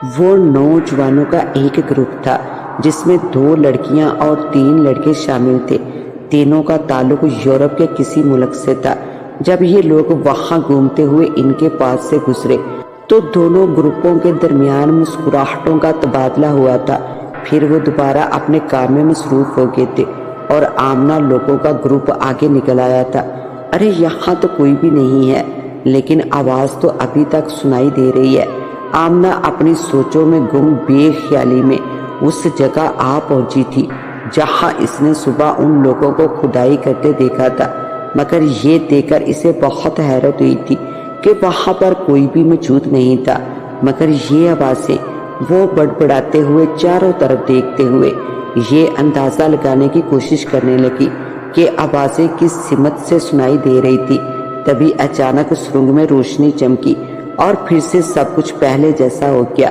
وہ نوجوانوں کا ایک گروپ تھا جس میں 2 لڑکیاں اور 3 لڑکے شامل تھے۔ تینوں کا تعلق یورپ کے کسی ملک سے تھا۔ جب یہ لوگ وہاں گھومتے ہوئے ان کے پاس سے گزرے تو دونوں گروپوں کے درمیان مسکراہٹوں کا تبادلہ ہوا تھا۔ پھر وہ دوبارہ اپنے کام میں مصروف ہو گئے تھے اور آمنہ لوگوں کا گروپ آگے نکل آیا تھا۔ ارے یہاں تو کوئی بھی نہیں ہے، لیکن آواز تو ابھی تک سنائی دے رہی ہے۔ آمنہ اپنی سوچوں میں گم بے خیالی میں اس جگہ آ پہنچی تھی جہاں اس نے صبح ان لوگوں کو کھدائی کرتے دیکھا تھا، مگر یہ دیکھ کر اسے بہت حیرت ہوئی تھی کہ وہاں پر کوئی بھی موجود نہیں تھا۔ مگر یہ آوازیں، وہ بڑبڑاتے ہوئے چاروں طرف دیکھتے ہوئے یہ اندازہ لگانے کی کوشش کرنے لگی کہ آوازیں کس سمت سے سنائی دے رہی تھی۔ تبھی اچانک سرنگ میں روشنی چمکی اور پھر سے سب کچھ پہلے جیسا ہو گیا۔